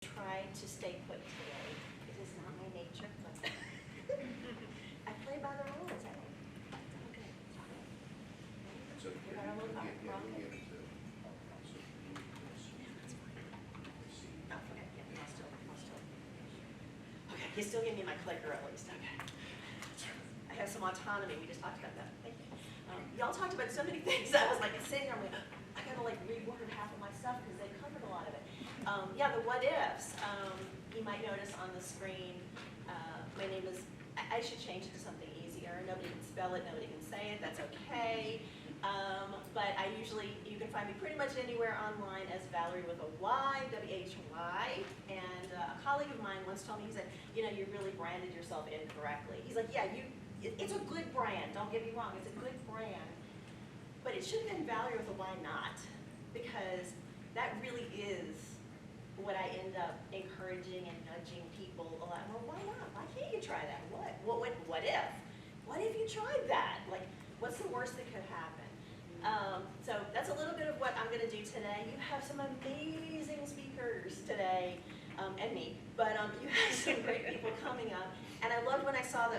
try to stay put today. It is not my nature, but I play by the rules. I think. Okay. So You got a little wrong? yeah, Oh, okay. Yeah, I'll still. Okay, he's still giving me my clicker at least. Okay. I have some autonomy. We just talked about that. Thank you. Y'all talked about so many things. I was like sitting there, I'm like, I gotta like reword half of my stuff because they covered a lot of it. Yeah, the what ifs. You might notice on the screen, my name is, I should change it to something easier. Nobody can spell it, nobody can say it, that's okay. But I usually, you can find me pretty much anywhere online as Valary with a Y, W-H-Y. And a colleague of mine once told me, he said, you know, you really branded yourself incorrectly. He's like, yeah, it's a good brand, don't get me wrong, it's a good brand. But it should have been Valary with a Y not, because that really is what I end up encouraging and nudging people a lot. Well, why not? Why can't you try that? What if? What if you tried that? Like, what's the worst that could happen? So that's a little bit of what I'm going to do today. You have some amazing speakers today, and me, but you have some great people coming up. And I loved when I saw the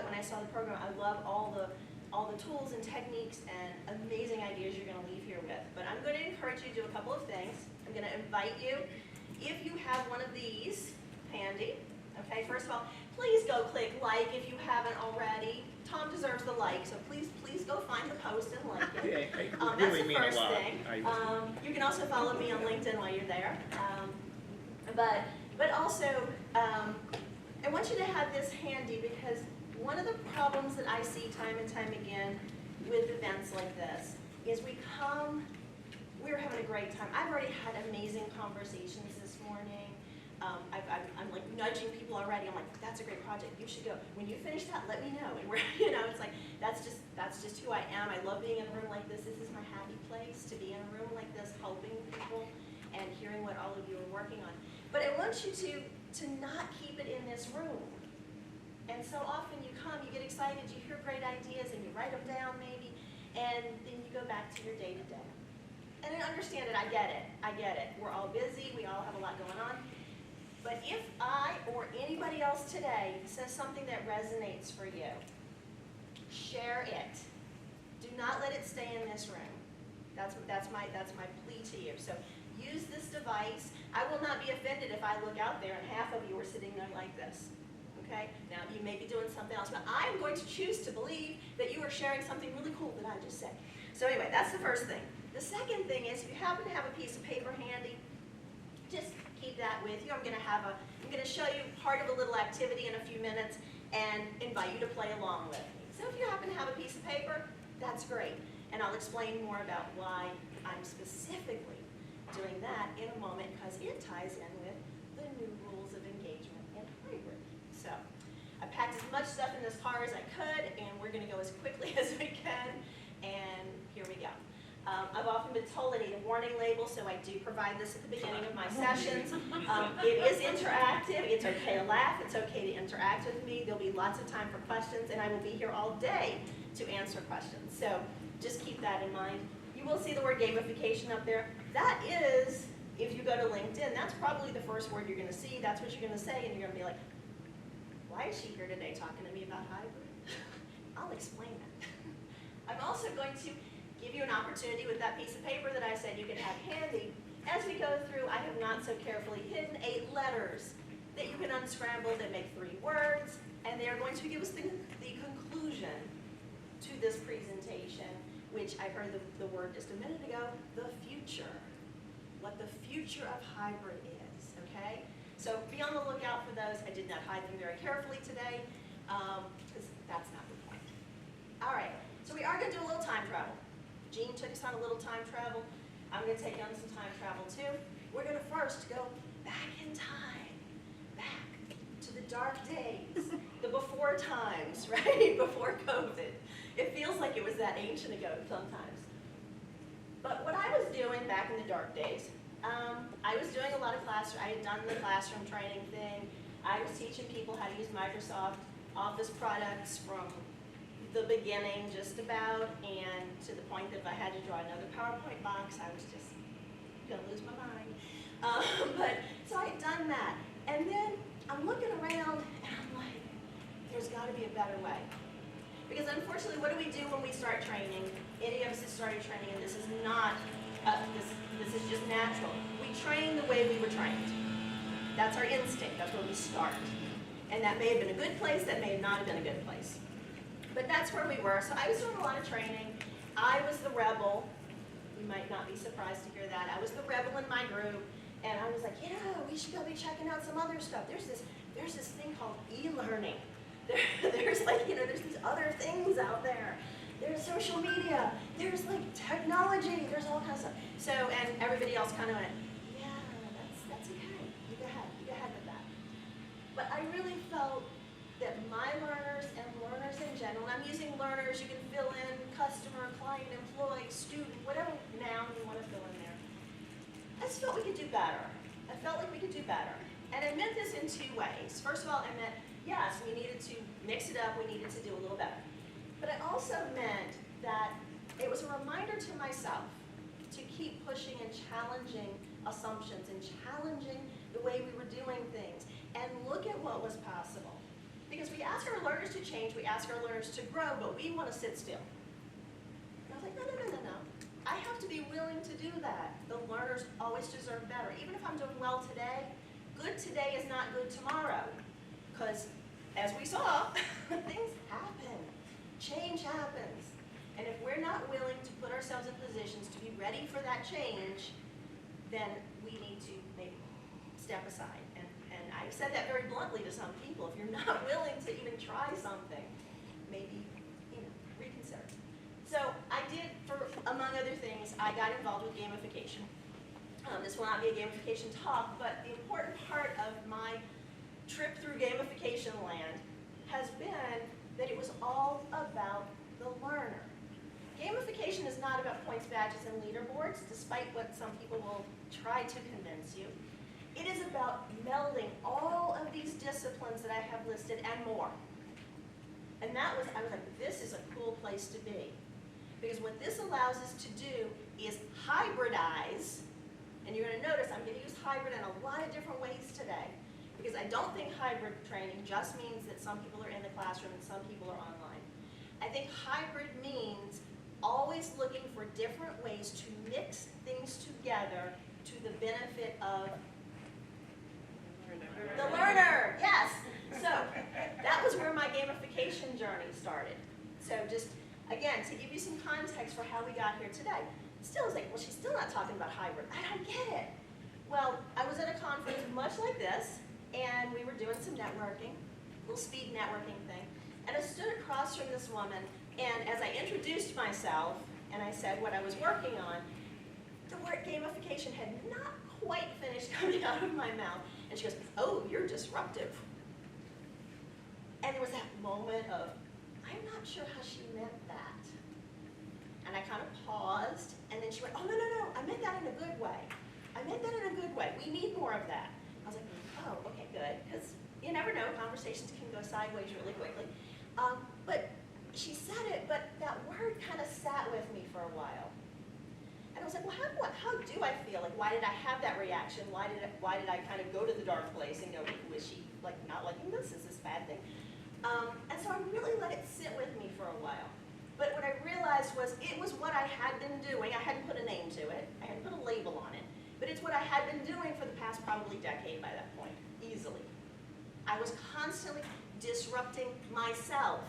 program. I love all the tools and techniques and amazing ideas you're going to leave here with. But I'm going to encourage you to do a couple of things. I'm going to invite you, if you have one of these handy, okay, first of all, please go click like if you haven't already. Tom deserves the like, so please go find the post and like it. I That's really the mean first a lot. thing. You can also follow me on LinkedIn while you're there. But also, I want you to have this handy because one of the problems that I see time and time again with events like this is we're having a great time. I've already had amazing conversations this morning. I'm like nudging people already. I'm like, that's a great project. You should go. When you finish that, let me know. And we're, it's like that's just who I am. I love being in a room like this. This is my happy place to be in a room like this, helping people and hearing what all of you are working on. But I want you to not keep it in this room. And so often you come, you get excited, you hear great ideas, and you write them down maybe, and then you go back to your day-to-day. And I understand it, I get it. We're all busy, we all have a lot going on. But if I or anybody else today says something that resonates for you, share it. Do not let it stay in this room. That's my plea to you. So use this device. I will not be offended if I look out there and half of you are sitting there like this. Okay? Now you may be doing something else, but I'm going to choose to believe that you are sharing something really cool that I just said. So anyway, that's the first thing. The second thing is, if you happen to have a piece of paper handy, just keep that with you. I'm going to show you part of a little activity in a few minutes and invite you to play along with me. So if you happen to have a piece of paper, that's great. And I'll explain more about why I'm specifically doing that in a moment, because it ties in with the new rules of engagement in hybrid. So I packed as much stuff in this car as I could, and we're going to go as quickly as we can, and here we go. I've often been told I need a warning label, so I do provide this at the beginning of my sessions. It is interactive. It's okay to laugh. It's okay to interact with me. There'll be lots of time for questions, and I will be here all day to answer questions. So just keep that in mind. You will see the word gamification up there. That is, if you go to LinkedIn, that's probably the first word you're going to see. That's what you're going to say, and you're going to be like, why is she here today talking to me about hybrid? I'll explain that. I'm also going to give you an opportunity with that piece of paper that I said you could have handy. As we go through, I have not so carefully hidden 8 letters that you can unscramble that make 3 words, and they are going to give us the conclusion to this presentation, which I heard the word just a minute ago, the future. What the future of hybrid is, okay? So be on the lookout for those. I did not hide them very carefully today, because that's not the point. All right, so we are going to do a little time travel. Jean took us on a little time travel. I'm going to take you on some time travel too. We're going to first go back in time, back to the dark days, the before times, right? Before COVID. It feels like it was that ancient ago sometimes. But what I was doing back in the dark days, I was doing a lot of classroom, I had done the classroom training thing. I was teaching people how to use Microsoft Office products from the beginning just about, and to the point that if I had to draw another PowerPoint box, I was just going to lose my mind. So I had done that. a better way. Because unfortunately, what do we do when we start training? Any of us has started training, and this is not, this is just natural. We train the way we were trained. That's our instinct, that's where we start. And that may have been a good place, that may not have been a good place. But that's where we were. So I was doing a lot of training. I was the rebel. You might not be surprised to hear that. I was the rebel in my group. And I was like, yeah, we should go be checking out some other stuff. There's this thing called e-learning. There's like, there's these other things out there. There's social media. There's like technology. There's all kinds of stuff. So, and everybody else kind of went, yeah, that's okay. You go ahead with that. But I really felt that my learners and learners in general, and I'm using learners, you can fill in customer, client, employee, student, whatever noun you want to fill in there. I just felt we could do better. I felt like we could do better. And I meant this in two ways. First of all, I meant, yes, we needed to mix it up, we needed to do a little better. But I also meant that it was a reminder to myself to keep pushing and challenging assumptions and challenging the way we were doing things and look at what was possible. Because we ask our learners to change, we ask our learners to grow, but we want to sit still. And I was like, no. I have to be willing to do that. The learners always deserve better. Even if I'm doing well today, good today is not good tomorrow. Because as we saw, things happen. Change happens. And if we're not willing to put ourselves in positions to be ready for that change, then we need to maybe step aside. And I've said that very bluntly to some people. If you're not willing to even try something, maybe reconsider. So I did, among other things, I got involved with gamification. This will not be a gamification talk, but the important part of my trip through gamification land has been that it was all about the learner. Gamification is not about points, badges, and leaderboards, despite what some people will try to convince you. It is about melding all of these disciplines that I have listed and more. And I was like, this is a cool place to be. Because what this allows us to do is hybridize, and you're going to notice I'm going to use hybrid in a lot of different ways today, because I don't think hybrid training just means that some people are in the classroom and some people are online. I think hybrid means always looking for different ways to mix things together to the benefit of the learner. Yes. So that was where my gamification journey started. So just, again, to give you some context for how we got here today. Still is like, well, she's still not talking about hybrid. I don't get it. Well, I was at a conference much like this, and we were doing some networking, little speed networking thing, and I stood across from this woman, and as I introduced myself, and I said what I was working on, the word gamification had not quite finished coming out of my mouth, and she goes, oh, you're disruptive. And there was that moment of, I'm not sure how she meant that. And I kind of paused, and then she went, oh, no, I meant that in a good way. I meant that in a good way. We need more of that. I was like, oh, okay, good, because you never know, conversations can go sideways really quickly. But she said it, but that word kind of sat with me for a while. And I was like, well, how do I feel? Like, why did I have that reaction? Why did I kind of go to the dark place and go, was she like not liking this? Is this a bad thing? And so I really let it sit with me for a while. But what I realized was it was what I had been doing. I hadn't put a name to it. I hadn't put a label on it. But it's what I had been doing for the past probably decade by that point, easily. I was constantly disrupting myself.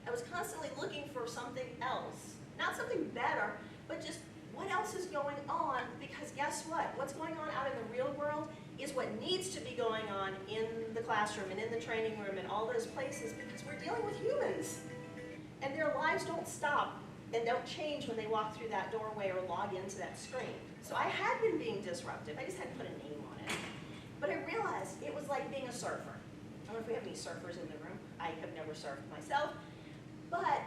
I was constantly looking for something else. Not something better, but just what else is going on? Because guess what? What's going on out in the real world is what needs to be going on in the classroom and in the training room and all those places, because we're dealing with humans. And their lives don't stop and don't change when they walk through that doorway or log into that screen. So I had been being disruptive. I just hadn't put a name on it. But I realized it was like being a surfer. I don't know if we have any surfers in the room. I have never surfed myself. But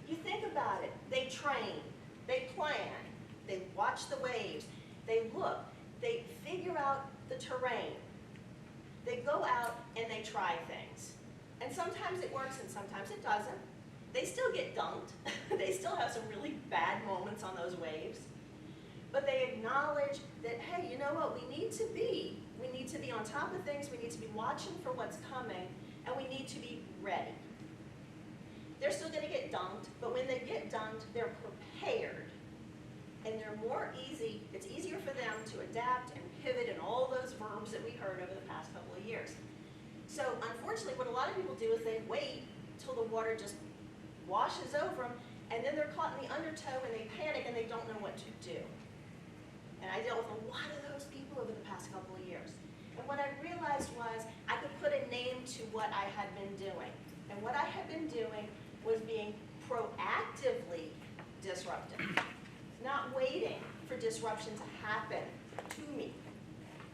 you think about it. They train. They plan. They watch the waves. They look. They figure out the terrain. They go out and they try things. And sometimes it works and sometimes it doesn't. They still get dunked. They still have some really bad moments on those waves. But they acknowledge that, hey, you know what, we need to be on top of things, we need to be watching for what's coming, and we need to be ready. they're still gonna get dunked, but when they get dunked, they're prepared. And they're more easy, it's easier for them to adapt and pivot and all those verbs that we heard over the past couple of years. So unfortunately, what a lot of people do is they wait till the water just washes over them, and then they're caught in the undertow and they panic and they don't know what to do. And I dealt with a lot of those people over the past couple of years. And what I realized was I could put a name to what I had been doing. And what I had been doing was being proactively disruptive, not waiting for disruption to happen to me.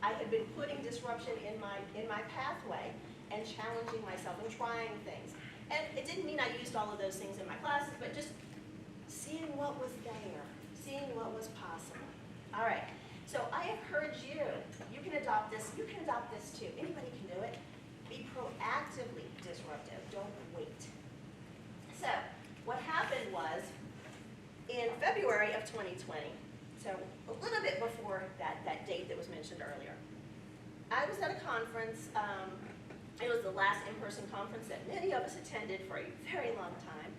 I had been putting disruption in my pathway and challenging myself and trying things. And it didn't mean I used all of those things in my classes, but just seeing what was there, seeing what was possible. All right, so I encourage you, you can adopt this too. Anybody can do it. Be proactively disruptive, don't wait. So what happened was, in February of 2020, so a little bit before that date that was mentioned earlier, I was at a conference. It was the last in-person conference that many of us attended for a very long time.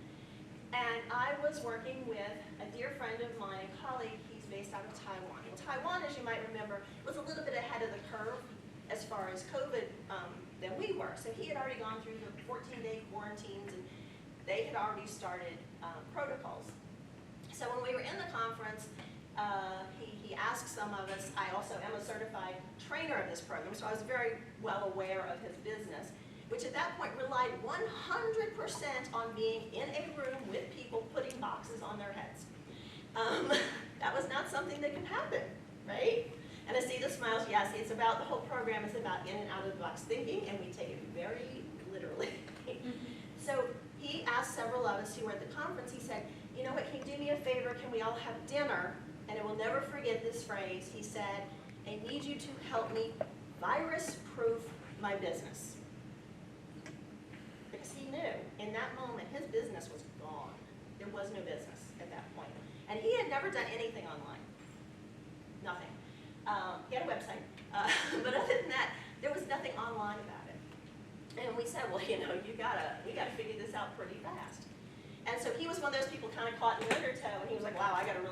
And I was working with a dear friend of mine and colleague. He's based out of Taiwan. And Taiwan, as you might remember, was a little bit ahead of the curve as far as COVID than we were. So he had already gone through the 14-day quarantines, and they had already started protocols. So when we were in the conference, he asked some of us. I also am a certified trainer of this program, so I was very well aware of his business, which at that point relied 100% on being in a room with people putting boxes on their heads. That was not something that can happen, right? And I see the smiles. Yes, it's about, the whole program is about in and out of the box thinking, and we take it very literally. So he asked several of us who were at the conference, he said, you know what, can you do me a favor? Can we all have dinner? And I will never forget this phrase. He said, I need you to help me virus-proof my business. Because he knew in that moment his business was gone. There was no business at that point. And he had never done anything online. Nothing. He had a website. But other than that, there was nothing online about it. And we said, well, you know, we gotta figure this out pretty fast. And so he was one of those people kind of caught in the undertow, and he was like, wow, I gotta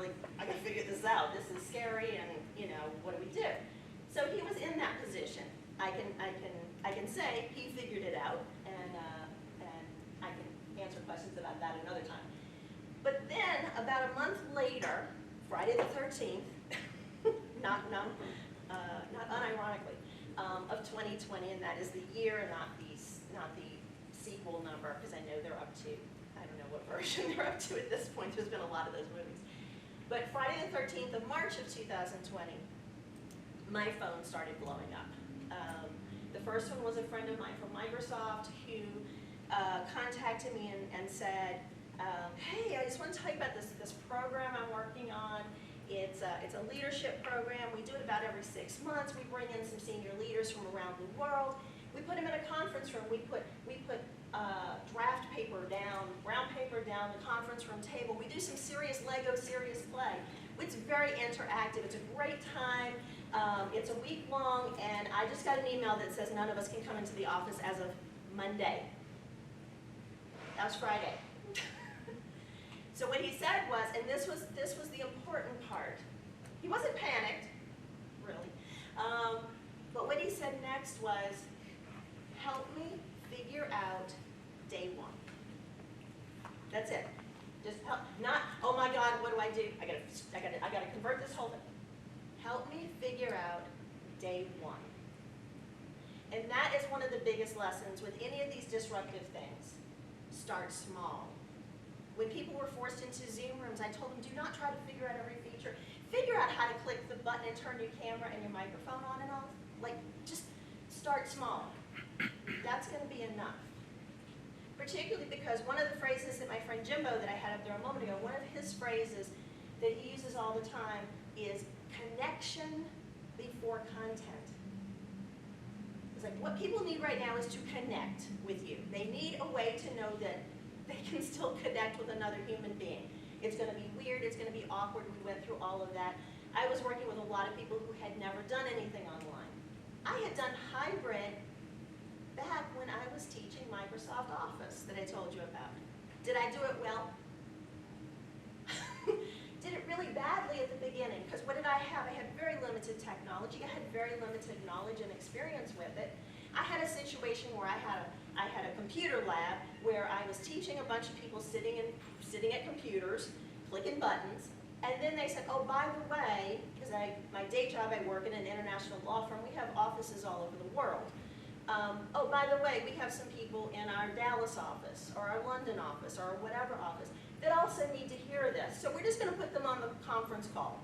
figure this out. This is scary, and you know, what do we do? So he was in that position. I can say he figured it out, and I can answer questions about that another time. But then, about a month later, Friday the 13th, not unironically, of 2020, and that is the year, and not the sequel number, because I know they're up to, I don't know what version they're up to at this point. There's been a lot of those movies. But Friday the 13th of March of 2020, my phone started blowing up. The first one was a friend of mine from Microsoft who contacted me and said, hey, I just want to tell you about this program I'm working on. It's a leadership program. We do it about every 6 months. We bring in some senior leaders from around the world. We put them in a conference room. We put draft paper down, brown paper down, the conference room table. We do some serious Lego, serious play. It's very interactive. It's a great time. It's a week long, and I just got an email that says none of us can come into the office as of Monday. That was Friday. So what he said was, and this was the important part. He wasn't panicked, really. But what he said next was, help me figure out day one. That's it. Just help, not, oh my God, what do I do? I gotta convert this whole thing. Help me figure out day one. And that is one of the biggest lessons with any of these disruptive things. Start small. When people were forced into Zoom rooms, I told them, do not try to figure out every feature. Figure out how to click the button and turn your camera and your microphone on and off. Like, just start small. That's going to be enough. Particularly because one of the phrases that my friend Jimbo that I had up there a moment ago, one of his phrases that he uses all the time is connection before content. It's like what people need right now is to connect with you. They need a way to know that they can still connect with another human being. It's going to be weird. It's going to be awkward. We went through all of that. I was working with a lot of people who had never done anything online. I had done hybrid back when I was teaching Microsoft Office that I told you about. Did I do it well? Did it really badly at the beginning, because what did I have? I had very limited technology, I had very limited knowledge and experience with it. I had a situation where I had a computer lab where I was teaching a bunch of people sitting at computers, clicking buttons, and then they said, oh, by the way, because my day job, I work in an international law firm, we have offices all over the world. Oh, by the way, we have some people in our Dallas office, or our London office, or whatever office, that also need to hear this. So we're just going to put them on the conference call.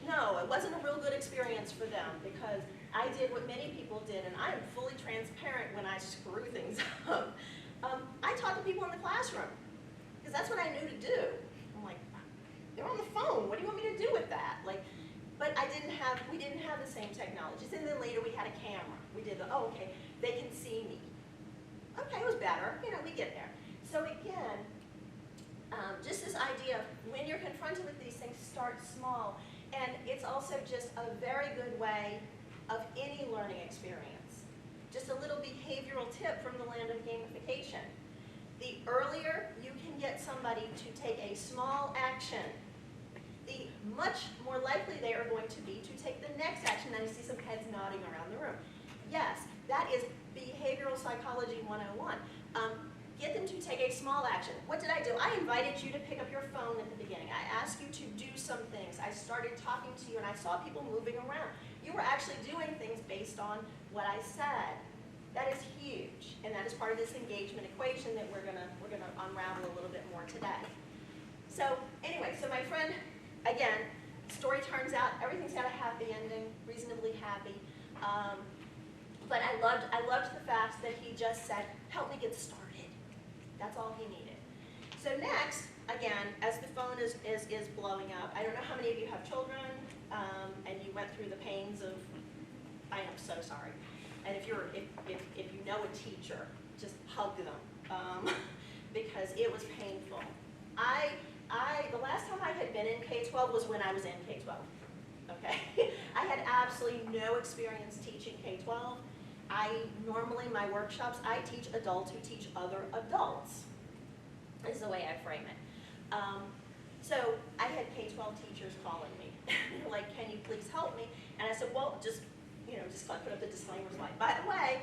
No, it wasn't a real good experience for them, because I did what many people did, and I am fully transparent when I screw things up. I taught the people in the classroom, because that's what I knew to do. I'm like, they're on the phone, what do you want me to do with that? But we didn't have the same technologies. And then later we had a camera. We did oh, okay, they can see me. Okay, it was better, we get there. So again, just this idea of when you're confronted with these things, start small. And it's also just a very good way of any learning experience. Just a little behavioral tip from the land of gamification. The earlier you can get somebody to take a small action, the much more likely they are going to be to take the next action. Now you see some heads nodding around the room. Yes, that is behavioral psychology 101. Get them to take a small action. What did I do? I invited you to pick up your phone at the beginning. I asked you to do some things. I started talking to you and I saw people moving around. You were actually doing things based on what I said. That is huge, and that is part of this engagement equation that we're gonna unravel a little bit more today. So anyway, so my friend, again, story turns out everything's got a happy ending, reasonably happy. But I loved the fact that he just said, help me get started. That's all he needed. So next, again, as the phone is blowing up, I don't know how many of you have children, and you went through the pains of, I am so sorry. And if you know a teacher, just hug them, because it was painful. The last time I had been in K-12 was when I was in K-12, okay? I had absolutely no experience teaching K-12. Normally, my workshops, I teach adults who teach other adults, is the way I frame it. So I had K-12 teachers calling me, like, can you please help me? And I said, well, just put up the disclaimer slide. By the way,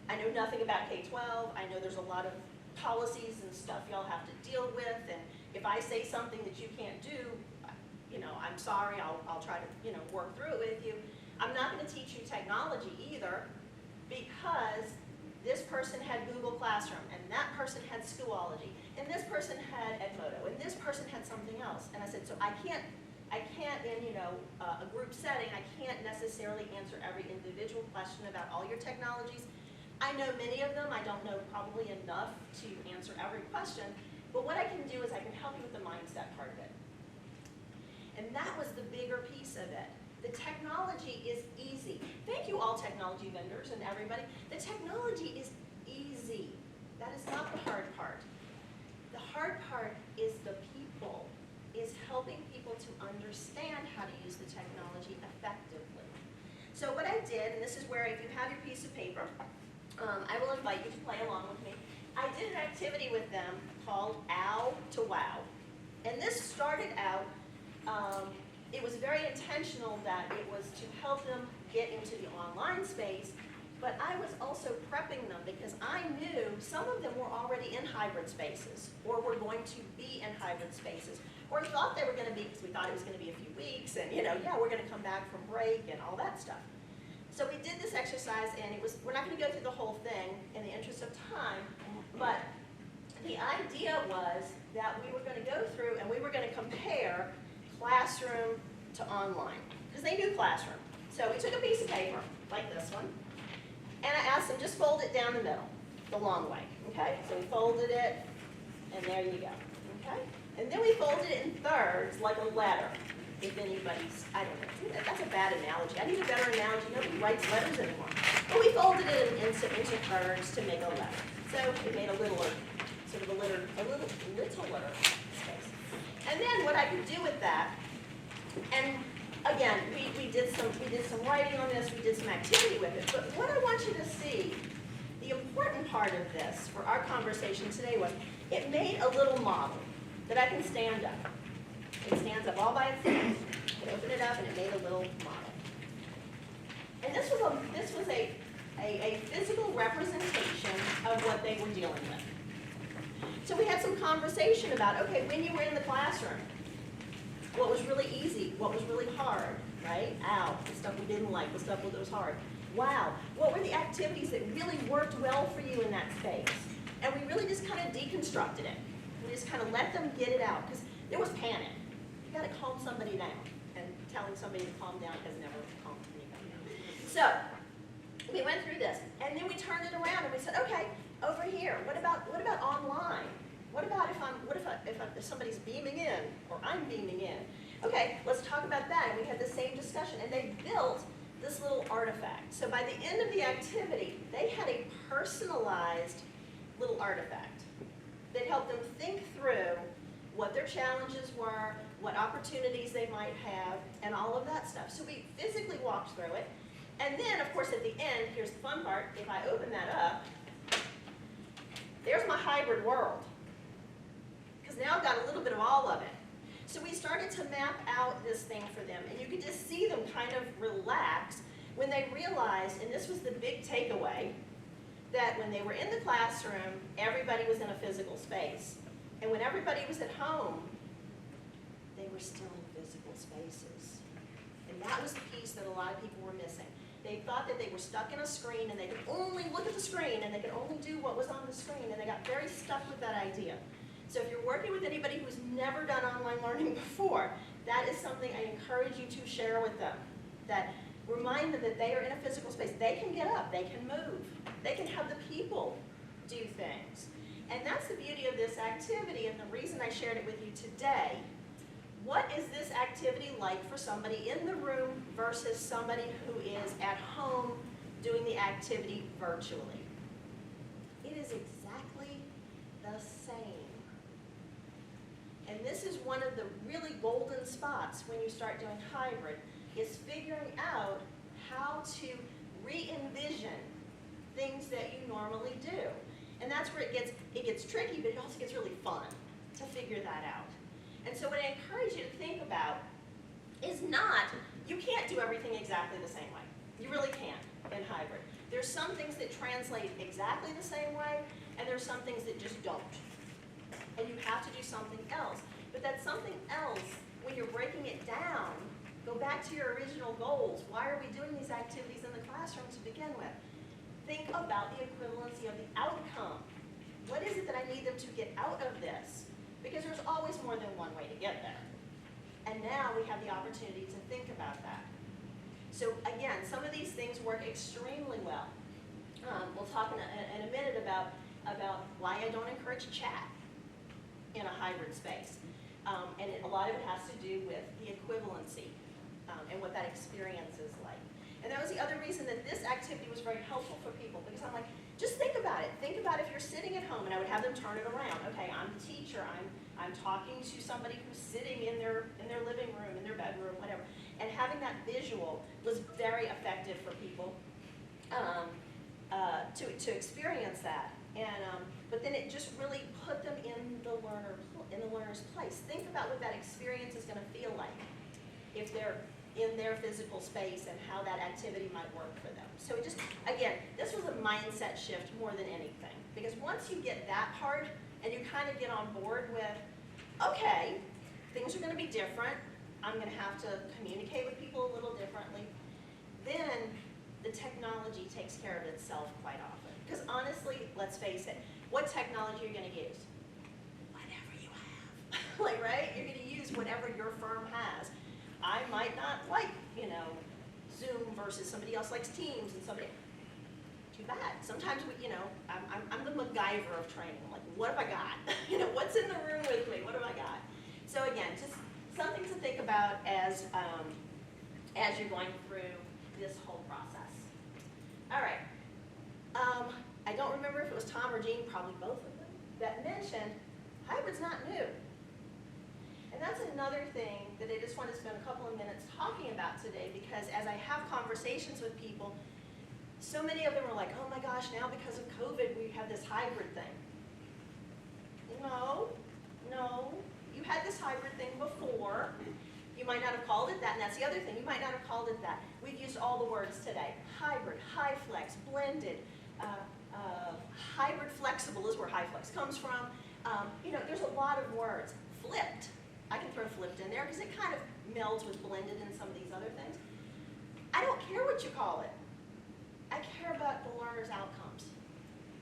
I know nothing about K-12. I know there's a lot of policies and stuff y'all have to deal with, and if I say something that you can't do, I'm sorry, I'll try to, work through it with you. I'm not going to teach you technology either, because this person had Google Classroom, and that person had Schoology, and this person had Edmodo, and this person had something else. And I said, so I can't in a group setting, I can't necessarily answer every individual question about all your technologies. I know many of them. I don't know probably enough to answer every question, but what I can do is I can help you with the mindset part of it. And that was the bigger piece of it. The technology is easy. Thank you all technology vendors and everybody. The technology is easy. That is not the hard part. The hard part is the people, is helping people to understand how to use the technology effectively. So what I did, and this is where if you have your piece of paper, I will invite you to play along with me. I did an activity with them called Ow to Wow. And this started out, it was very intentional that it was to help them get into the online space, but I was also prepping them because I knew some of them were already in hybrid spaces, or were going to be in hybrid spaces, or thought they were going to be, because we thought it was going to be a few weeks, and yeah, we're going to come back from break and all that stuff. So we did this exercise, and we're not going to go through the whole thing in the interest of time, but the idea was that we were going to go through and we were going to compare classroom to online, because they knew classroom. So we took a piece of paper, like this one, and I asked them, just fold it down the middle, the long way, okay? So we folded it, and there you go, okay? And then we folded it in thirds, like a letter, if anybody's, I don't know, that's a bad analogy. I need a better analogy. Nobody writes letters anymore. But we folded it into thirds to make a letter. So it made a littler, sort of a littler space. And then what I could do with that, and again, we did some writing on this, we did some activity with it, but what I want you to see, the the important part of this for our conversation today was it made a little model that I can stand up. It stands up all by itself. I open it up and it made a little model. And this was a physical representation of what they were dealing with. So we had some conversation about, okay, when you were in the classroom, what was really easy, what was really hard, right? Ow, the stuff we didn't like, the stuff that was hard. Wow, what were the activities that really worked well for you in that space? And we really just kind of deconstructed it. We just kind of let them get it out, because there was panic. You got to calm somebody down, and telling somebody to calm down has never calmed anybody down. So we went through this, and then we turned it around and we said, okay, over here, what about online? What about if somebody's beaming in or I'm beaming in? Okay, let's talk about that. And we had the same discussion, and they built this little artifact. So by the end of the activity, they had a personalized little artifact that helped them think through what their challenges were, what opportunities they might have, and all of that stuff. So we physically walked through it. And then, of course, at the end, here's the fun part. If I open that up, there's my hybrid world. Because now I've got a little bit of all of it. So we started to map out this thing for them, and you could just see them kind of relax when they realized, and this was the big takeaway, that when they were in the classroom, everybody was in a physical space. And when everybody was at home, they were still in physical spaces. And that was the piece that a lot of people were missing. They thought that they were stuck in a screen and they could only look at the screen and they could only do what was on the screen, and they got very stuck with that idea. So if you're working with anybody who's never done online learning before, that is something I encourage you to share with them. That remind them that they are in a physical space. They can get up, they can move, they can have the people do things. And that's the beauty of this activity, and the reason I shared it with you today. What is this activity like for somebody in the room versus somebody who is at home doing the activity virtually? It is exactly the same. And this is one of the really golden spots when you start doing hybrid, is figuring out how to re-envision things that you normally do. And that's where it gets tricky, but it also gets really fun to figure that out. And so what I encourage you to think about is not, you can't do everything exactly the same way. You really can't in hybrid. There's some things that translate exactly the same way, and there's some things that just don't. And you have to do something else. But that something else, when you're breaking it down, go back to your original goals. Why are we doing these activities in the classroom to begin with? Think about the equivalency of the outcome. What is it that I need them to get out of this? Because there's always more than one way to get there. And now we have the opportunity to think about that. So again, some of these things work extremely well. We'll talk in a minute about why I don't encourage chat in a hybrid space. And a lot of it has to do with the equivalency and what that experience is like. And that was the other reason that this activity was very helpful for people, because I'm like, just think about it. Think about if you're sitting at home, and I would have them turn it around. Okay, I'm the teacher. I'm talking to somebody who's sitting in their living room, in their bedroom, whatever. And having that visual was very effective for people to experience that. And but then it just really put them in the learner's place. Think about what that experience is going to feel like if they're in their physical space and how that activity might work for them. So it just, again, this was a mindset shift more than anything. Because once you get that part and you kind of get on board with, okay, things are going to be different, I'm going to have to communicate with people a little differently, then the technology takes care of itself quite often. Because honestly, let's face it, what technology are you going to use? Whatever you have. Like, right? You're going to use whatever your firm has. I might not like, Zoom versus somebody else likes Teams, and somebody, too bad. Sometimes I'm the MacGyver of training. I'm like, what have I got? What's in the room with me? What have I got? So again, just something to think about as you're going through this whole process. All right. I don't remember if it was Tom or Jean, probably both of them, that mentioned hybrid's not new. And that's another thing that I just want to spend a couple of minutes talking about today, because as I have conversations with people, so many of them are like, oh my gosh, now because of COVID, we have this hybrid thing. No, you had this hybrid thing before. You might not have called it that, and that's the other thing, you might not have called it that. We've used all the words today. Hybrid, high flex, blended, hybrid flexible is where high flex comes from. There's a lot of words. Flipped, I can throw flipped in there because it kind of melds with blended and some of these other things. I don't care what you call it. I care about the learner's outcomes.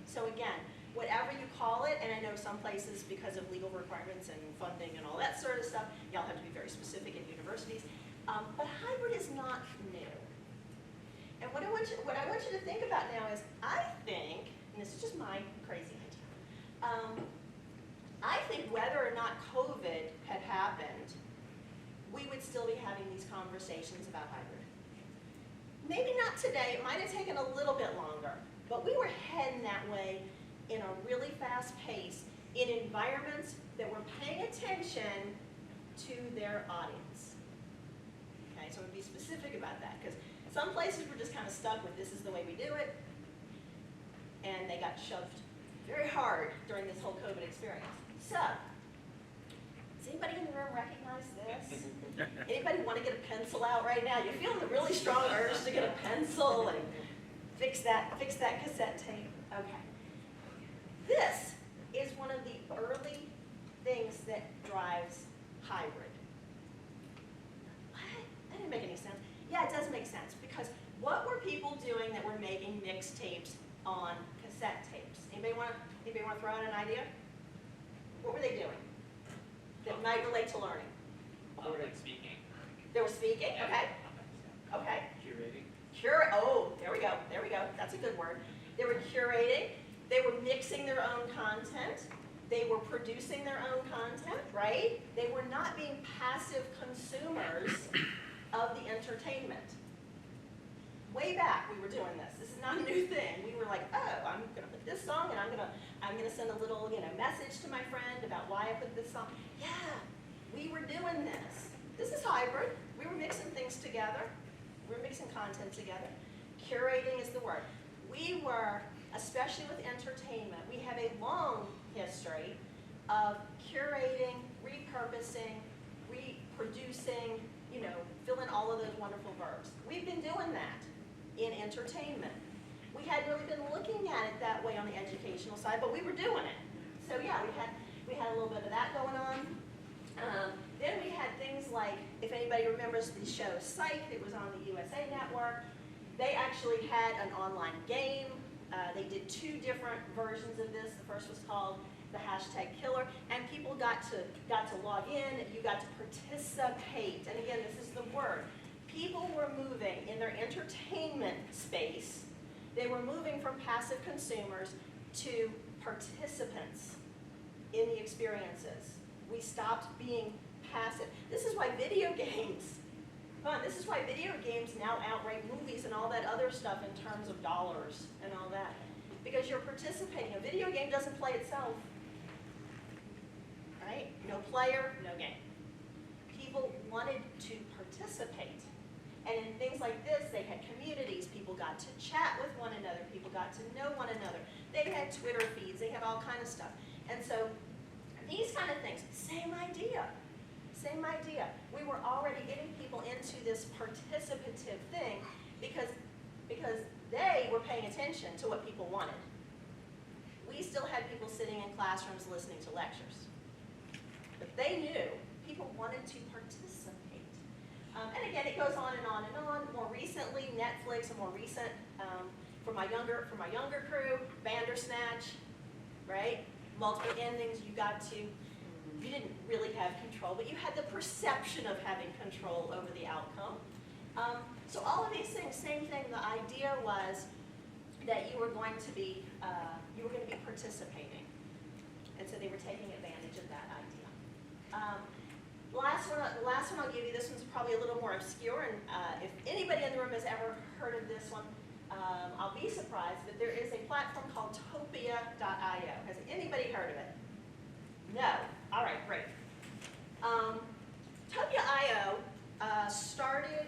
So again, whatever you call it, and I know some places because of legal requirements and funding and all that sort of stuff, y'all have to be very specific at universities, but hybrid is not new. And what I want you to think about now is, I think, and this is just my crazy idea, I think whether or not COVID had happened, we would still be having these conversations about hybrid. Maybe not today, it might have taken a little bit longer, but we were heading that way in a really fast pace in environments that were paying attention to their audience. Okay, so I'm going to be specific about that, because some places were just kind of stuck with this is the way we do it, and they got shoved very hard during this whole COVID experience. So, does anybody in the room recognize this? Anybody want to get a pencil out right now? You're feeling the really strong urge to get a pencil and fix that cassette tape? Okay. This is one of the early things that drives hybrid. What? That didn't make any sense. Yeah, it does make sense, because what were people doing that were making mixtapes on cassette tapes? Anybody want to throw out an idea? What were they doing that might relate to learning? Like speaking. They were speaking, okay. Okay. Curating. Oh, there we go. That's a good word. They were curating. They were mixing their own content. They were producing their own content, right? They were not being passive consumers of the entertainment. Way back, we were doing this. This is not a new thing. We were like, oh, I'm going to put this song, and I'm going to send a little, message to my friend about why I put this song. Yeah, we were doing this. This is hybrid. We were mixing things together. We were mixing content together. Curating is the word. We were, especially with entertainment, we have a long history of curating, repurposing, reproducing, fill in all of those wonderful verbs. We've been doing that in entertainment. We hadn't really been looking at it that way on the educational side, but we were doing it. So yeah, we had a little bit of that going on. Then we had things like, if anybody remembers the show Psych, it was on the USA Network. They actually had an online game. They did 2 different versions of this. The first was called the #Killer, and people got to log in. You got to participate. And again, this is the word. People were moving in their entertainment space. They were moving from passive consumers to participants in the experiences. We stopped being passive. This is why video games now outrank movies and all that other stuff in terms of dollars and all that. Because you're participating. A video game doesn't play itself. Right? No player, no game. People wanted to participate. And in things like this, they had communities. People got to chat with one another. People got to know one another. They had Twitter feeds. They had all kind of stuff. And so these kind of things, same idea. Same idea. We were already getting people into this participative thing because they were paying attention to what people wanted. We still had people sitting in classrooms listening to lectures. But they knew people wanted to participate. And again, it goes on and on and on. More recently, Netflix, and more recent, for my younger crew, Bandersnatch, right? Multiple endings, you didn't really have control, but you had the perception of having control over the outcome. So all of these things, same thing. The idea was that you were going to be participating, and so they were taking advantage of that idea. The last one I'll give you. This one's probably a little more obscure, and if anybody in the room has ever heard of this one, I'll be surprised. But there is a platform called Topia.io. Has anybody heard of it? No. All right, great. Topia.io started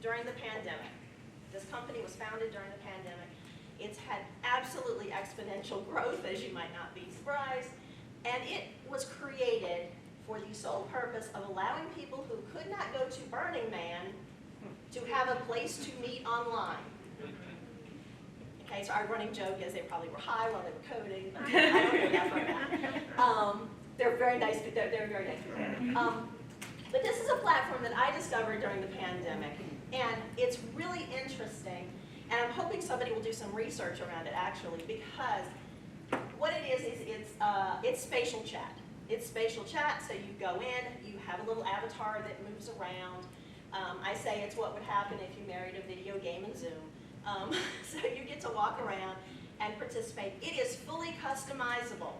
during the pandemic. This company was founded during the pandemic. exponential growth, as you might not be surprised. And it was created for the sole purpose of allowing people who could not go to Burning Man to have a place to meet online. Okay, so our running joke is they probably were high while they were coding, but I don't know that for that. They're very nice, they're very nice people. But this is a platform that I discovered during the pandemic, and it's really interesting, and I'm hoping somebody will do some research around it actually, because what it is it's spatial chat. It's spatial chat, so you go in, you have a little avatar that moves around. I say it's what would happen if you married a video game in Zoom. So you get to walk around and participate. It is fully customizable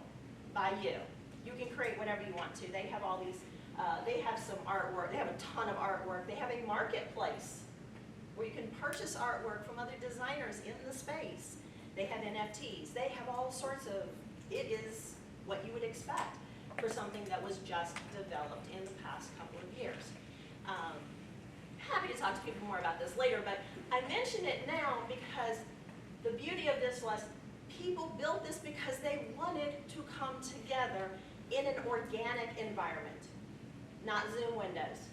by you. You can create whatever you want to. They have all these, they have some artwork, they have a ton of artwork. They have a marketplace where you can purchase artwork from other designers in the space. They have NFTs. They have all sorts of, it is what you would expect for something that was just developed in the past couple of years. Happy to talk to people more about this later, but I mention it now because the beauty of this was people built this because they wanted to come together in an organic environment, not Zoom windows.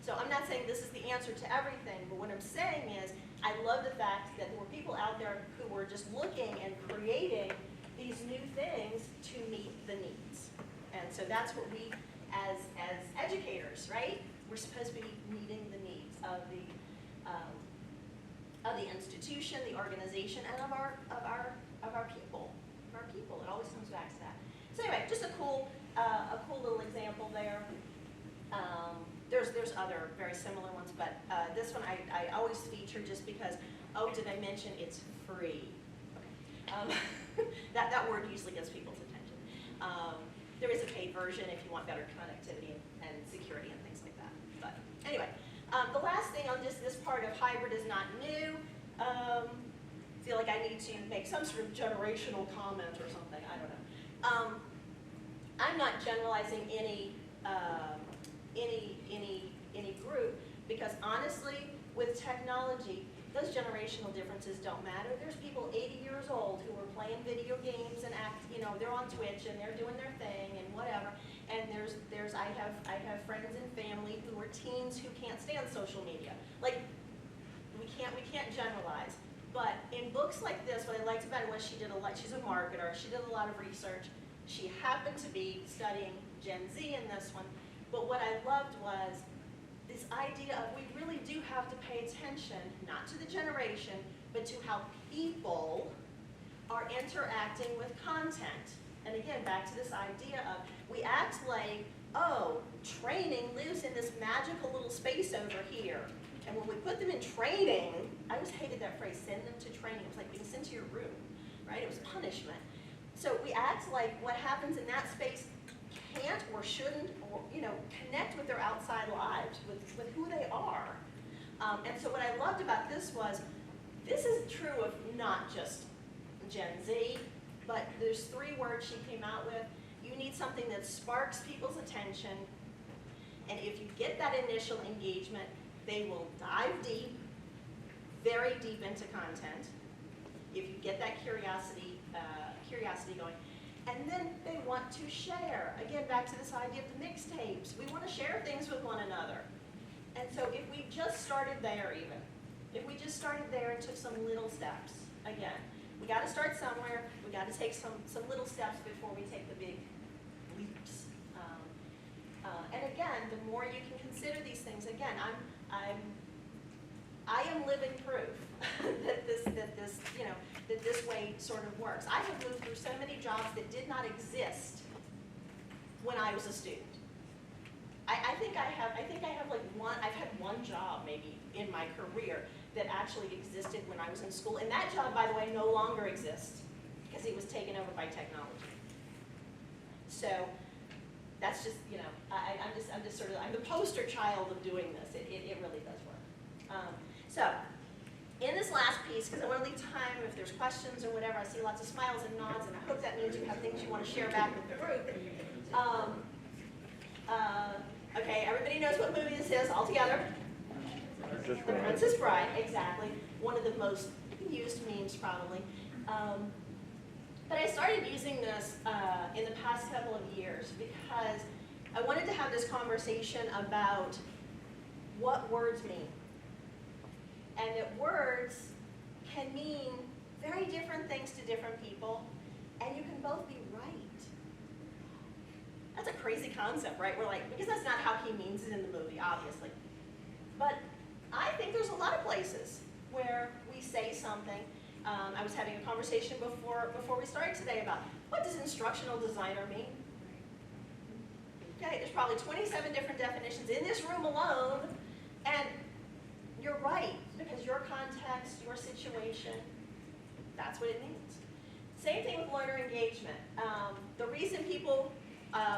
So I'm not saying this is the answer to everything, but what I'm saying is I love the fact that there were people out there who were just looking and creating these new things to meet the needs. And so that's what we, as educators, right? We're supposed to be meeting the needs of the institution, the organization, and of our people. It always comes back to that. So anyway, just a cool little example there. There's other very similar ones, but this one I always feature just because. Oh, did I mention it's free? Okay. That word usually gets people's attention. There is a paid version if you want better connectivity and security and things like that. But anyway, the last thing on this part of hybrid is not new. Feel like I need to make some sort of generational comment or something. I don't know. I'm not generalizing any group because honestly, with technology, those generational differences don't matter. There's people 80 years old who are playing video games and they're on Twitch and they're doing their thing and whatever. And I have friends and family who are teens who can't stand social media. Like, we can't generalize. But in books like this, what I liked about it was she's a marketer, she did a lot of research. She happened to be studying Gen Z in this one. But what I loved was this idea of we really do have to pay attention, not to the generation, but to how people are interacting with content. And again, back to this idea of we act like, oh, training lives in this magical little space over here. And when we put them in training, I always hated that phrase, send them to training. It was like being sent to your room, right? It was punishment. So we act like what happens in that space can't or shouldn't or connect with their outside lives, with who they are. And so what I loved about this was, this is true of not just Gen Z, but there's 3 words she came out with. You need something that sparks people's attention, and if you get that initial engagement, they will dive deep, very deep into content. If you get that curiosity going, and then they want to share. Again, back to this idea of the mixtapes. We want to share things with one another. And so if we just started there even, if we just started there and took some little steps, again, we got to start somewhere. We got to take some little steps before we take the big leaps. And again, the more you can consider these things, again, I am living proof that this way sort of works. I have moved through so many jobs that did not exist when I was a student. I think I have like I've had one job maybe in my career that actually existed when I was in school, and that job, by the way, no longer exists because it was taken over by technology. So that's just, I'm the poster child of doing this. It really does work. So in this last piece, because I want to leave time if there's questions or whatever, I see lots of smiles and nods, and I hope that means you have things you want to share back with the group. Okay, everybody knows what movie this is all together? The Princess Bride, exactly. One of the most used memes probably. But I started using this in the past couple of years because I wanted to have this conversation about what words mean. And that words can mean very different things to different people, and you can both be right. That's a crazy concept, right? We're like, because that's not how he means it in the movie, obviously. But I think there's a lot of places where we say something. I was having a conversation before we started today about what does instructional designer mean? Okay, there's probably 27 different definitions in this room alone, and you're right, because your context, your situation, that's what it means. Same thing with learner engagement. The reason people,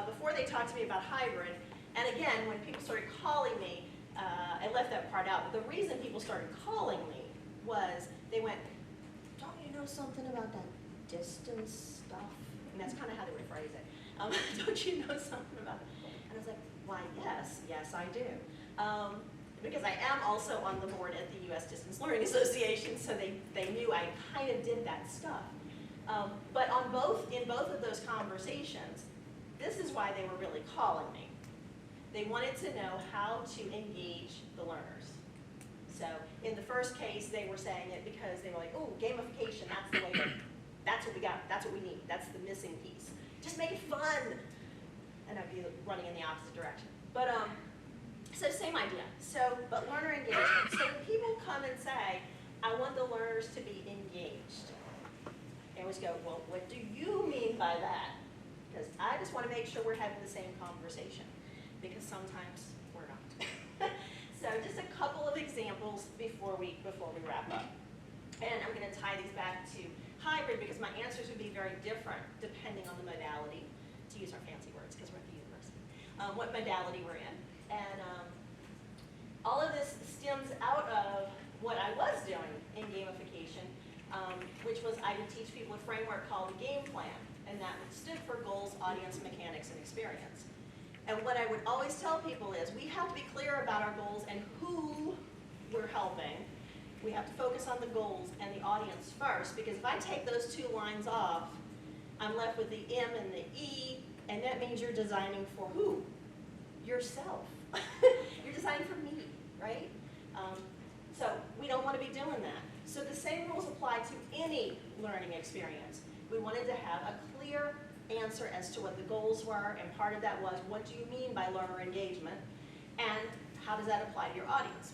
before they talked to me about hybrid, and again, when people started calling me, I left that part out, but the reason people started calling me was they went, don't you know something about that distance stuff? And that's kind of how they would phrase it. Don't you know something about it? And I was like, why, yes I do. Because I am also on the board at the U.S. Distance Learning Association, so they knew I kind of did that stuff. But in both of those conversations, this is why they were really calling me. They wanted to know how to engage the learners. So in the first case, they were saying it because they were like, oh, gamification, that's the way that's what we got, that's what we need, that's the missing piece. Just make it fun. And I'd be running in the opposite direction. But so same idea. So, but learner engagement. So when people come and say, I want the learners to be engaged, they always go, well, what do you mean by that? Because I just want to make sure we're having the same conversation, because sometimes we're not. So just a couple of examples before we wrap up. And I'm going to tie these back to hybrid because my answers would be very different depending on the modality, to use our fancy words because we're at the university, what modality we're in. And all of this stems out of what I was doing in gamification, which was I would teach people a framework called a game plan, and that stood for goals, audience, mechanics, and experience. And what I would always tell people is we have to be clear about our goals and who we're helping. We have to focus on the goals and the audience first, because if I take those two lines off, I'm left with the M and the E, and that means you're designing for who? Yourself. You're designing for me, right? So we don't want to be doing that. So the same rules apply to any learning experience. We wanted to have a clear answer as to what the goals were, and part of that was, what do you mean by learner engagement, and how does that apply to your audience?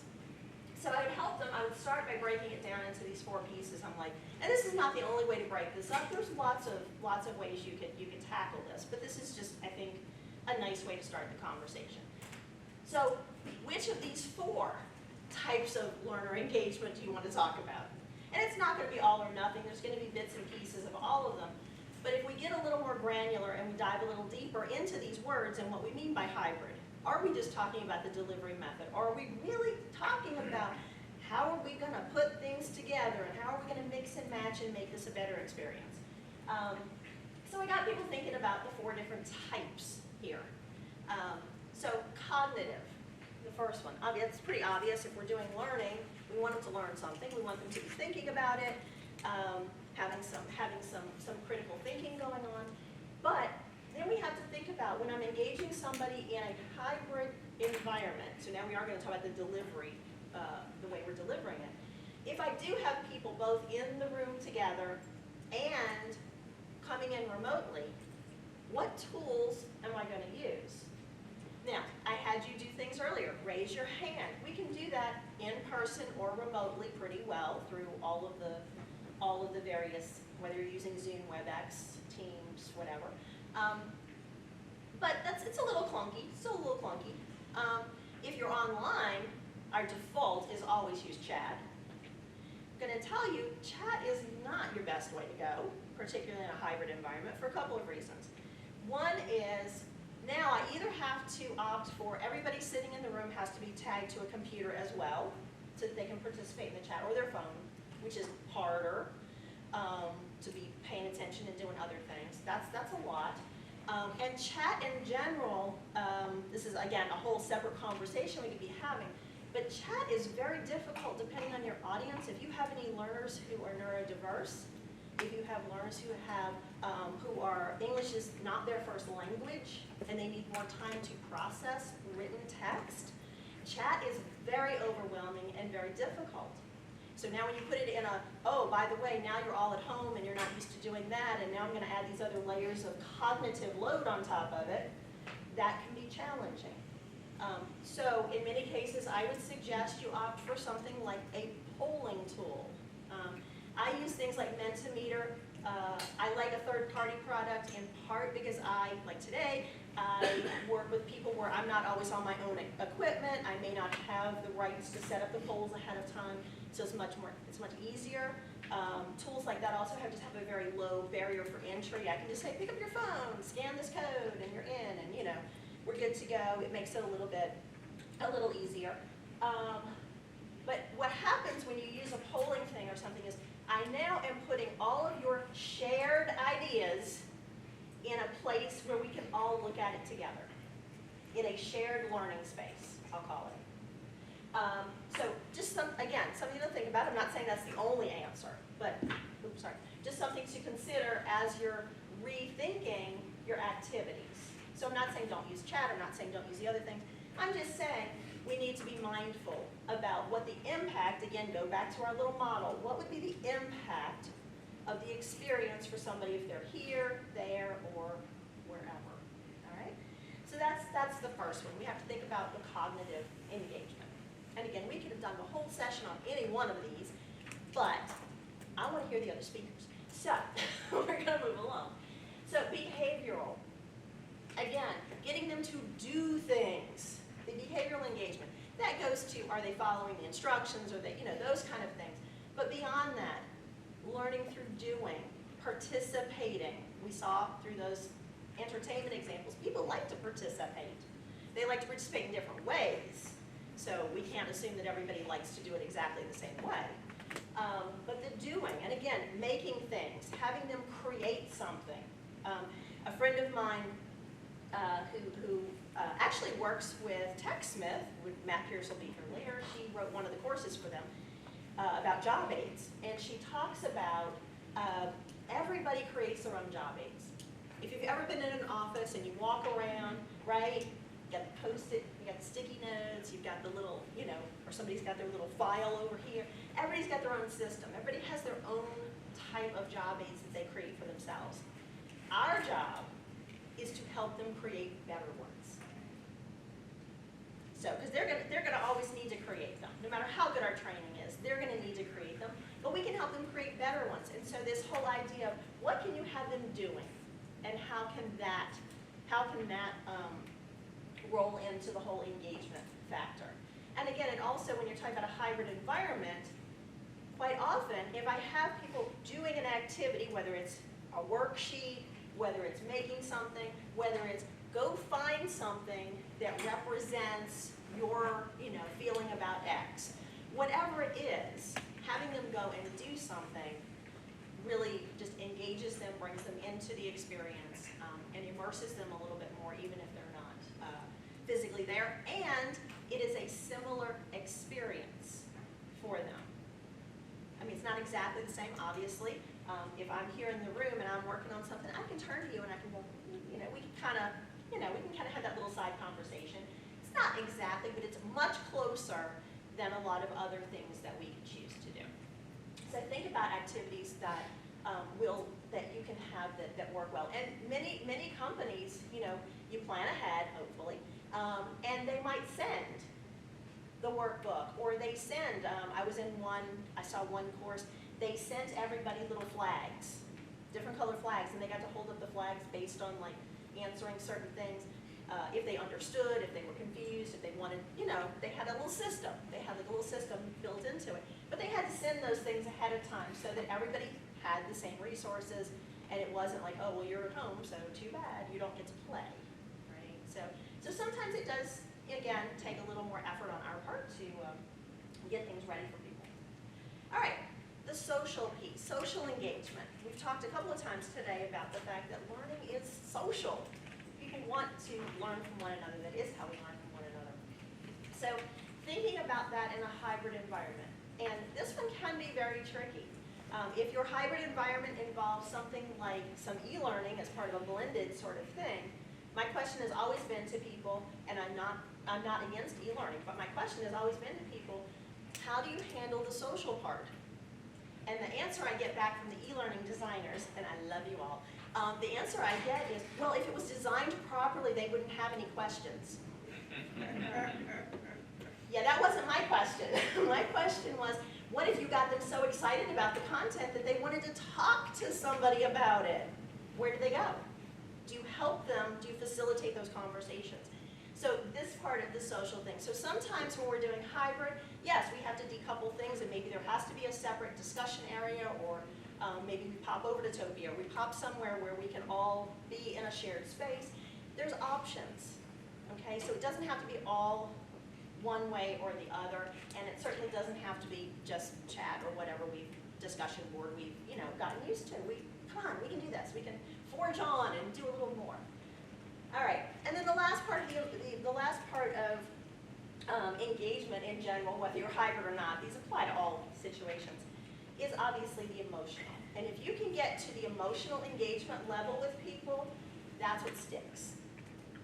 So I would help them. I would start by breaking it down into these 4 pieces. I'm like, and this is not the only way to break this up. There's lots of ways you could tackle this, but this is just, I think, a nice way to start the conversation. So which of these 4 types of learner engagement do you want to talk about? And it's not going to be all or nothing. There's going to be bits and pieces of all of them. But if we get a little more granular and we dive a little deeper into these words and what we mean by hybrid, are we just talking about the delivery method? Or are we really talking about how are we going to put things together and how are we going to mix and match and make this a better experience? So I got people thinking about the 4 different types here. So cognitive, the first one. It's pretty obvious. If we're doing learning, we want them to learn something. We want them to be thinking about it, having some critical thinking going on. But then we have to think about when I'm engaging somebody in a hybrid environment. So now we are going to talk about the delivery, the way we're delivering it. If I do have people both in the room together and coming in remotely, what tools am I going to use? Now, I had you do things earlier. Raise your hand. We can do that in person or remotely pretty well through all of the various, whether you're using Zoom, WebEx, Teams, whatever. But it's a little clunky, still a little clunky. If you're online, our default is always use chat. I'm going to tell you, chat is not your best way to go, particularly in a hybrid environment, for a couple of reasons. One is, now I either have to opt for everybody sitting in the room has to be tagged to a computer as well, so that they can participate in the chat, or their phone, which is harder to be paying attention and doing other things. That's a lot. And chat in general, this is again a whole separate conversation we could be having, but chat is very difficult depending on your audience. If you have any learners who are neurodiverse, if you have learners who are, English is not their first language, and they need more time to process written text, chat is very overwhelming and very difficult. So now when you put it in oh, by the way, now you're all at home and you're not used to doing that, and now I'm going to add these other layers of cognitive load on top of it, that can be challenging. So in many cases, I would suggest you opt for something like a polling tool. I use things like Mentimeter. I like a third-party product in part because like today, I work with people where I'm not always on my own equipment. I may not have the rights to set up the polls ahead of time, so it's much easier. Tools like that also just have a very low barrier for entry. I can just say, pick up your phone, scan this code, and you're in, and we're good to go. It makes it a little easier. But what happens when you use a polling thing or something is, I now am putting all of your shared ideas in a place where we can all look at it together, in a shared learning space, I'll call it. So just something to think about. I'm not saying that's the only answer, but, just something to consider as you're rethinking your activities. So I'm not saying don't use chat, I'm not saying don't use the other things. I'm just saying we need to be mindful about what the impact, again, go back to our little model, what would be the impact of the experience for somebody if they're here, there, or wherever, all right? So that's the first one. We have to think about the cognitive engagement. And again, we could have done the whole session on any one of these, but I want to hear the other speakers. So we're going to move along. So behavioral. Again, getting them to do things, the behavioral engagement. That goes to, are they following the instructions, or they, those kind of things. But beyond that, learning through doing, participating. We saw through those entertainment examples, people like to participate. They like to participate in different ways. So we can't assume that everybody likes to do it exactly the same way. But the doing, and again, making things, having them create something. A friend of mine who actually works with TechSmith, Matt Pierce will be here later, she wrote one of the courses for them about job aids. And she talks about everybody creates their own job aids. If you've ever been in an office and you walk around, right, you got the Post-it, you got the sticky notes, you've got the little, or somebody's got their little file over here. Everybody's got their own system. Everybody has their own type of job aids that they create for themselves. Our job is to help them create better ones. So, because they're gonna always need to create them. No matter how good our training is, they're gonna need to create them. But we can help them create better ones. And so this whole idea of what can you have them doing, and how can that roll into the whole engagement factor. And again, it also, when you're talking about a hybrid environment, quite often, if I have people doing an activity, whether it's a worksheet, whether it's making something, whether it's go find something that represents your feeling about X, whatever it is, having them go and do something really just engages them, brings them into the experience, and immerses them a little bit more, even if they're not physically there. And it is a similar experience for them. I mean, it's not exactly the same, obviously. If I'm here in the room and I'm working on something, I can turn to you and I can go, we can kind of have that little side conversation. It's not exactly, but it's much closer than a lot of other things that we can choose to do. So think about activities that that you can have that work well. And many companies, you plan ahead, hopefully, and they might send the workbook, or they send, I saw one course, they sent everybody little flags, different color flags, and they got to hold up the flags based on like answering certain things, if they understood, if they were confused, if they wanted, they had a little system. They had like a little system built into it. But they had to send those things ahead of time so that everybody had the same resources, and it wasn't like, oh, well, you're at home, so too bad, you don't get to play, right? So sometimes it does, again, take a little more effort on our part to get things ready for people. All right, the social piece, social engagement. We've talked a couple of times today about the fact that learning is social. People want to learn from one another. That is how we learn from one another. So thinking about that in a hybrid environment. And this one can be very tricky. If your hybrid environment involves something like some e-learning as part of a blended sort of thing, my question has always been to people, and I'm not against e-learning, but my question has always been to people, how do you handle the social part? And the answer I get back from the e-learning designers, and I love you all, the answer I get is, well, if it was designed properly, they wouldn't have any questions. Yeah, that wasn't my question. My question was, what if you got them so excited about the content that they wanted to talk to somebody about it? Where do they go? Do you help them? Do you facilitate those conversations? So this part of the social thing. So sometimes when we're doing hybrid, yes, we have to decouple things, and maybe there has to be a separate discussion area, or maybe we pop over to Topia, or we pop somewhere where we can all be in a shared space. There's options, okay? So it doesn't have to be all one way or the other, and it certainly doesn't have to be just chat or whatever discussion board we've gotten used to. Come on, we can do this. We can forge on and do a little more. All right, and then the last part of engagement in general, whether you're hybrid or not, these apply to all situations, is obviously the emotional. And if you can get to the emotional engagement level with people, that's what sticks.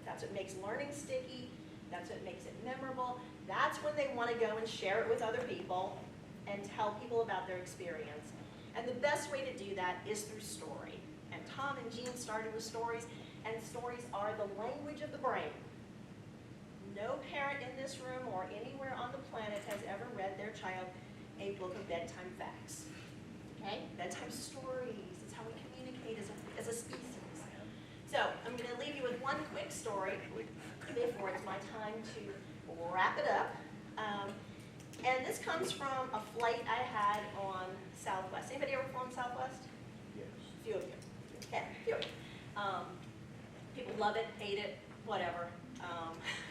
That's what makes learning sticky. That's what makes it memorable. That's when they want to go and share it with other people and tell people about their experience. And the best way to do that is through story. And Tom and Jean started with stories, and stories are the language of the brain. No parent in this room or anywhere on the planet has ever read their child a book of bedtime facts. Okay? Bedtime stories. It's how we communicate as a species. So I'm going to leave you with one quick story before it's my time to wrap it up. And this comes from a flight I had on Southwest. Anybody ever flown Southwest? Yes. A few of you. Yeah, a few of you. People love it, hate it, whatever.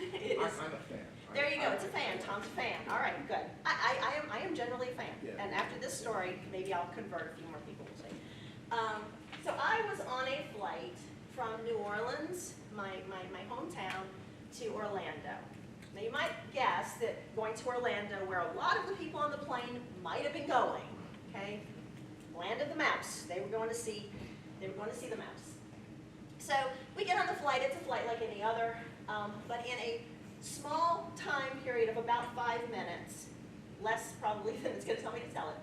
It is, I'm a fan. there you go, it's a fan. Tom's a fan. All right, good. I am generally a fan. Yeah. And after this story, maybe I'll convert a few more people, we'll see. So I was on a flight from New Orleans, my hometown, to Orlando. Now you might guess that going to Orlando, where a lot of the people on the plane might have been going, okay? Land of the mouse. They were going to see the mouse. So we get on the flight. It's a flight like any other, but in a small time period of about 5 minutes, less probably than it's going to tell me to tell it.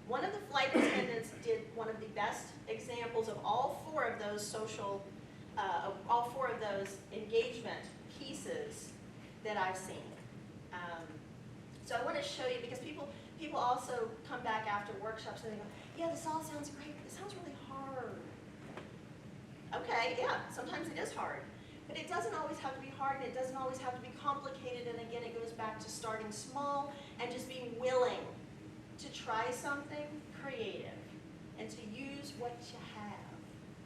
One of the flight attendants did one of the best examples of all four of those engagement pieces that I've seen. So I want to show you, because people also come back after workshops and they go, yeah, this all sounds great, but it sounds really hard. Okay, yeah, sometimes it is hard. But it doesn't always have to be hard, and it doesn't always have to be complicated, and again, it goes back to starting small and just being willing to try something creative and to use what you have.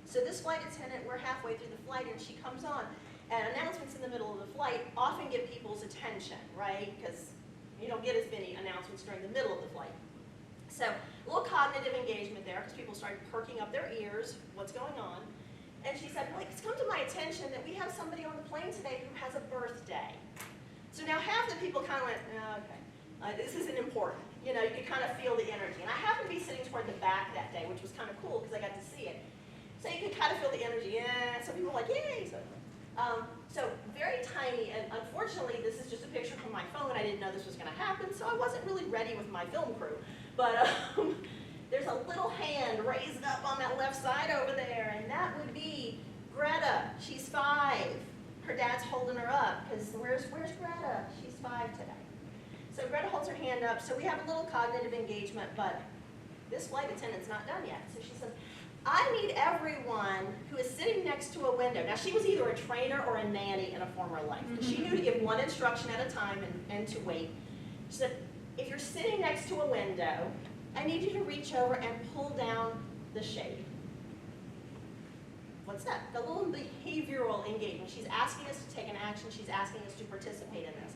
So this flight attendant, we're halfway through the flight, and she comes on, and announcements in the middle of the flight often get people's attention, right? Because you don't get as many announcements during the middle of the flight. So a little cognitive engagement there, because people started perking up their ears, what's going on. And she said, well, it's come to my attention that we have somebody on the plane today who has a birthday. So now half the people kind of went, oh, okay, this isn't important. You know, you could kind of feel the energy. And I happened to be sitting toward the back that day, which was kind of cool because I got to see it. So you could kind of feel the energy. Yeah, some people were like, yay. So very tiny, and unfortunately, this is just a picture from my phone. I didn't know this was going to happen, so I wasn't really ready with my film crew. But there's a little hand raised up on that left side over there, and that would be Greta. She's 5. Her dad's holding her up, because where's Greta? She's 5 today. So Greta holds her hand up, so we have a little cognitive engagement, but this flight attendant's not done yet. So she says, I need everyone who is sitting next to a window. Now, she was either a trainer or a nanny in a former life. She knew to give one instruction at a time and to wait. She said, if you're sitting next to a window, I need you to reach over and pull down the shade. What's that? A little behavioral engagement. She's asking us to take an action. She's asking us to participate in this.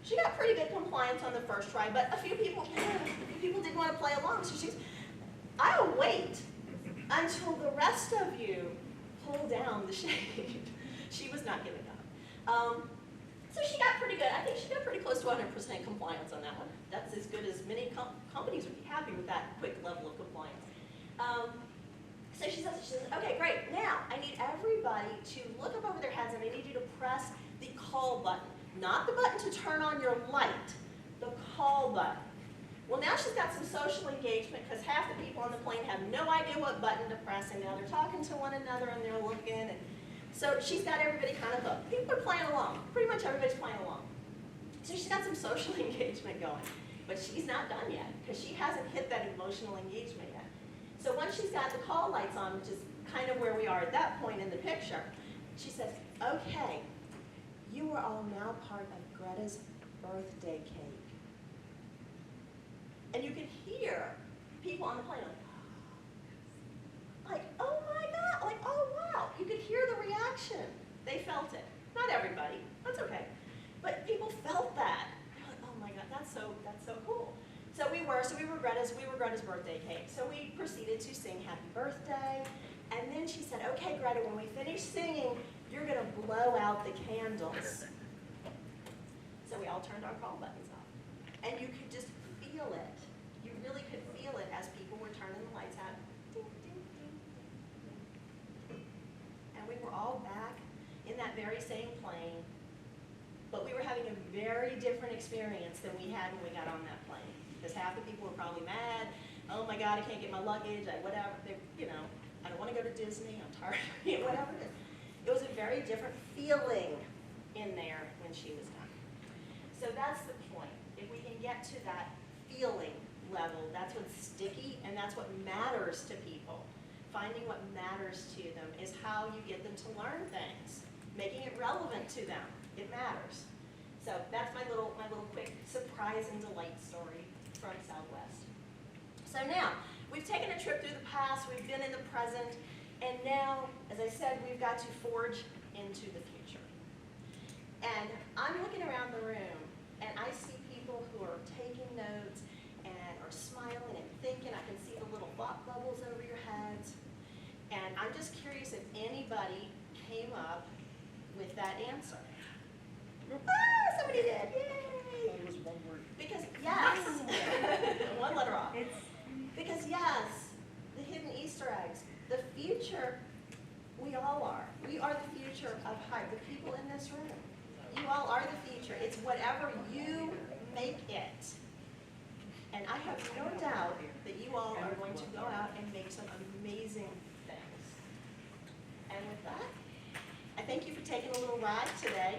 She got pretty good compliance on the first try, but a few people didn't want to play along. So she's, I'll wait until the rest of you pull down the shade. She was not giving up. So she got pretty good. I think she got pretty close to 100% compliance on that one. That's as good as many companies would be happy with that quick level of compliance. So she says, okay, great. Now I need everybody to look up over their heads, and I need you to press the call button, not the button to turn on your light, the call button. Well, now she's got some social engagement because half the people on the plane have no idea what button to press, and now they're talking to one another and they're looking. And so she's got everybody kind of hooked. People are playing along. Pretty much everybody's playing along. So she's got some social engagement going. But she's not done yet because she hasn't hit that emotional engagement yet. So once she's got the call lights on, which is kind of where we are at that point in the picture, she says, okay, you are all now part of Greta's birthday cake. And you could hear people on the plane like, oh my God, like, oh wow. You could hear the reaction. They felt it. Not everybody, that's okay. But people felt that. They're like, oh my God, that's so cool. So we were Greta's birthday cake. So we proceeded to sing happy birthday. And then she said, okay, Greta, when we finish singing, you're gonna blow out the candles. So we all turned our call buttons off. And you could just feel it. You really could feel it as people were turning the lights out. Ding, ding, ding, ding. And we were all back in that very same plane, but we were having a very different experience than we had when we got on that plane. Because half the people were probably mad. Oh my God, I can't get my luggage, whatever. I don't want to go to Disney, I'm tired, whatever it is. It was a very different feeling in there when she was done. So that's the point. If we can get to that feeling level, that's what's sticky and that's what matters to people. Finding what matters to them is how you get them to learn things, making it relevant to them. It matters. So that's my little quick surprise and delight story from Southwest. So now, we've taken a trip through the past, we've been in the present, and now, as I said, we've got to forge into the future. And I'm looking around the room, and I see people who are taking notes and are smiling and thinking. I can see the little thought bubbles over your heads. And I'm just curious if anybody came up with that answer. Ah, somebody did, yay! That was one word. Because yes, one letter off. Because yes, the hidden Easter eggs, the future, we all are. We are the future of Hive, the people in this room. You all are the future. It's whatever you make it. And I have no doubt that you all are going to go out and make some amazing things. And with that, I thank you for taking a little ride today.